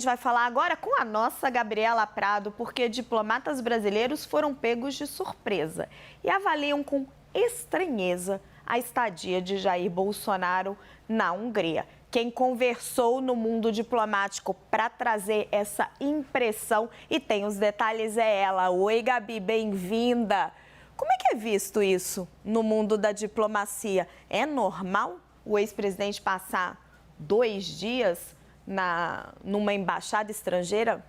A gente vai falar agora com a nossa Gabriela Prado, porque diplomatas brasileiros foram pegos de surpresa e avaliam com estranheza a estadia de Jair Bolsonaro na Hungria. Quem conversou no mundo diplomático para trazer essa impressão e tem os detalhes é ela. Oi, Gabi, bem-vinda. Como é que é visto isso no mundo da diplomacia? É normal o ex-presidente passar 2 dias numa embaixada estrangeira?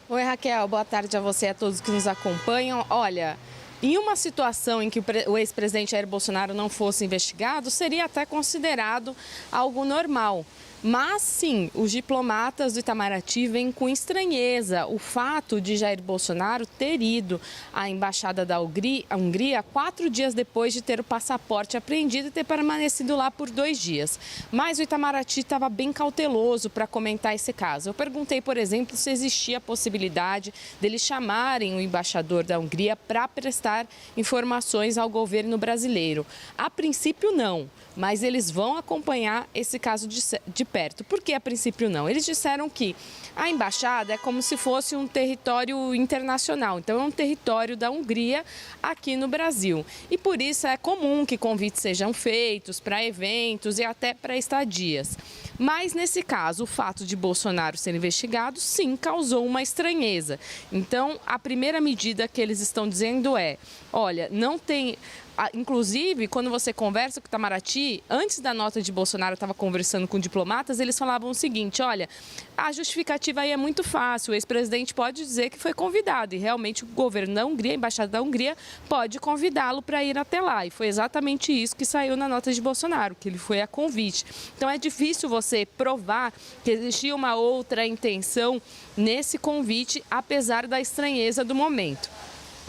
Oi, Raquel, boa tarde a você e a todos que nos acompanham. Olha, em uma situação em que o ex-presidente Jair Bolsonaro não fosse investigado, seria até considerado algo normal. Mas, sim, os diplomatas do Itamaraty veem com estranheza o fato de Jair Bolsonaro ter ido à embaixada da Hungria 4 dias depois de ter o passaporte apreendido e ter permanecido lá por 2 dias. Mas o Itamaraty estava bem cauteloso para comentar esse caso. Eu perguntei, por exemplo, se existia a possibilidade deles chamarem o embaixador da Hungria para prestar informações ao governo brasileiro. A princípio, não. Mas eles vão acompanhar esse caso de perto. Por que a princípio não? Eles disseram que a embaixada é como se fosse um território internacional. Então, é um território da Hungria aqui no Brasil. E por isso é comum que convites sejam feitos para eventos e até para estadias. Mas, nesse caso, o fato de Bolsonaro ser investigado, sim, causou uma estranheza. Então, a primeira medida que eles estão dizendo é, olha, não tem... Inclusive, quando você conversa com o Itamaraty, antes da nota de Bolsonaro, eu estava conversando com diplomatas, eles falavam o seguinte, olha, a justificativa aí é muito fácil, o ex-presidente pode dizer que foi convidado e realmente o governo da Hungria, a embaixada da Hungria, pode convidá-lo para ir até lá. E foi exatamente isso que saiu na nota de Bolsonaro, que ele foi a convite. Então é difícil você provar que existia uma outra intenção nesse convite, apesar da estranheza do momento.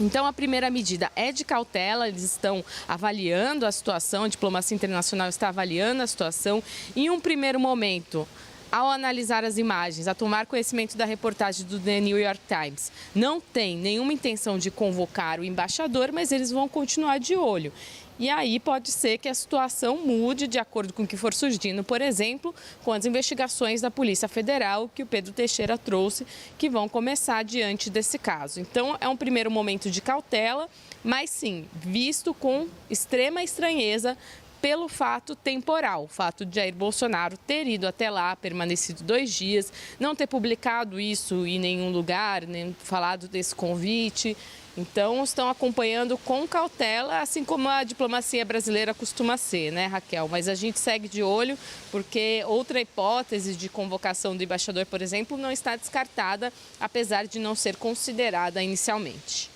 Então, a primeira medida é de cautela, eles estão avaliando a situação, a diplomacia internacional está avaliando a situação. Em um primeiro momento, ao analisar as imagens, a tomar conhecimento da reportagem do The New York Times, não tem nenhuma intenção de convocar o embaixador, mas eles vão continuar de olho. E aí pode ser que a situação mude de acordo com o que for surgindo, por exemplo, com as investigações da Polícia Federal que o Pedro Teixeira trouxe, que vão começar diante desse caso. Então, é um primeiro momento de cautela, mas sim, visto com extrema estranheza pelo fato temporal, o fato de Jair Bolsonaro ter ido até lá, permanecido 2 dias, não ter publicado isso em nenhum lugar, nem falado desse convite. Então, estão acompanhando com cautela, assim como a diplomacia brasileira costuma ser, né, Raquel? Mas a gente segue de olho, porque outra hipótese de convocação do embaixador, por exemplo, não está descartada, apesar de não ser considerada inicialmente.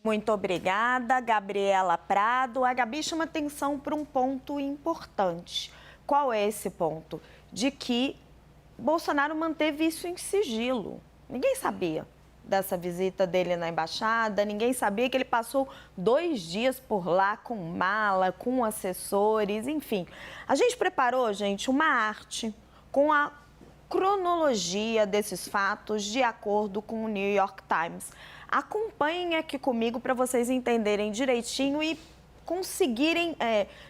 Muito obrigada, Gabriela Prado. A Gabi chama atenção para um ponto importante. Qual é esse ponto? De que Bolsonaro manteve isso em sigilo. Ninguém sabia dessa visita dele na embaixada, ninguém sabia que ele passou 2 dias por lá com mala, com assessores, enfim. A gente preparou, gente, uma arte com a cronologia desses fatos de acordo com o New York Times. Acompanhem aqui comigo para vocês entenderem direitinho e conseguirem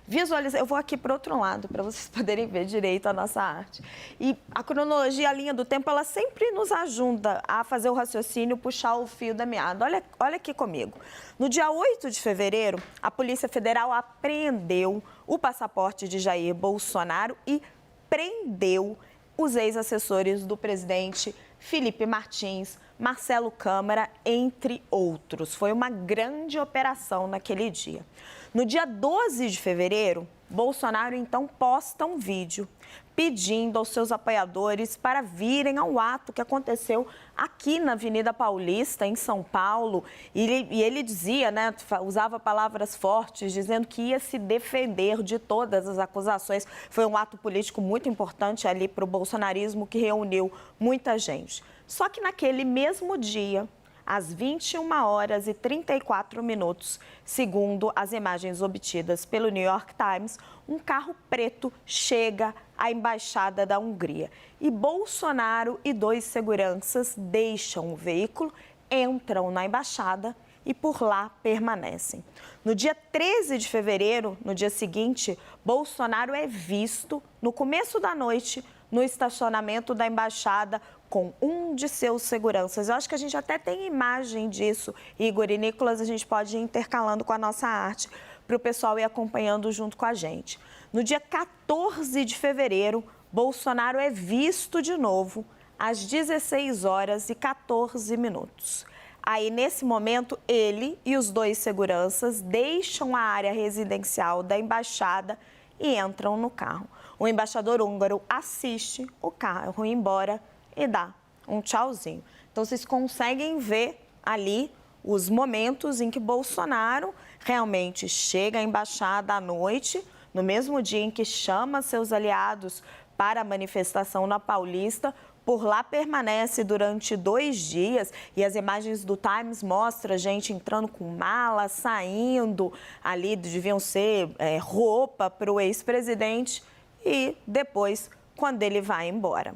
visualizar. Eu vou aqui para o outro lado, para vocês poderem ver direito a nossa arte. E a cronologia, a linha do tempo, ela sempre nos ajuda a fazer o raciocínio, puxar o fio da meada. Olha aqui comigo. No dia 8 de fevereiro, a Polícia Federal apreendeu o passaporte de Jair Bolsonaro e prendeu os ex-assessores do presidente Felipe Martins, Marcelo Câmara, entre outros. Foi uma grande operação naquele dia. No dia 12 de fevereiro, Bolsonaro então posta um vídeo pedindo aos seus apoiadores para virem ao ato que aconteceu aqui na Avenida Paulista, em São Paulo. E ele dizia, né, usava palavras fortes, dizendo que ia se defender de todas as acusações. Foi um ato político muito importante ali para o bolsonarismo, que reuniu muita gente. Só que naquele mesmo dia, às 21h34, segundo as imagens obtidas pelo New York Times, um carro preto chega à embaixada da Hungria. E Bolsonaro e 2 seguranças deixam o veículo, entram na embaixada e por lá permanecem. No dia 13 de fevereiro, no dia seguinte, Bolsonaro é visto no começo da noite no estacionamento da embaixada com um de seus seguranças. Eu acho que a gente até tem imagem disso, Igor e Nicolas, a gente pode ir intercalando com a nossa arte para o pessoal ir acompanhando junto com a gente. No dia 14 de fevereiro, Bolsonaro é visto de novo às 16 horas e 14 minutos. Aí, nesse momento, ele e os dois seguranças deixam a área residencial da embaixada e entram no carro. O embaixador húngaro assiste o carro ir embora e dá um tchauzinho. Então, vocês conseguem ver ali os momentos em que Bolsonaro realmente chega à embaixada à noite, no mesmo dia em que chama seus aliados para a manifestação na Paulista. Por lá permanece durante 2 dias e as imagens do Times mostram a gente entrando com mala, saindo ali, deviam ser roupa para o ex-presidente e depois, quando ele vai embora.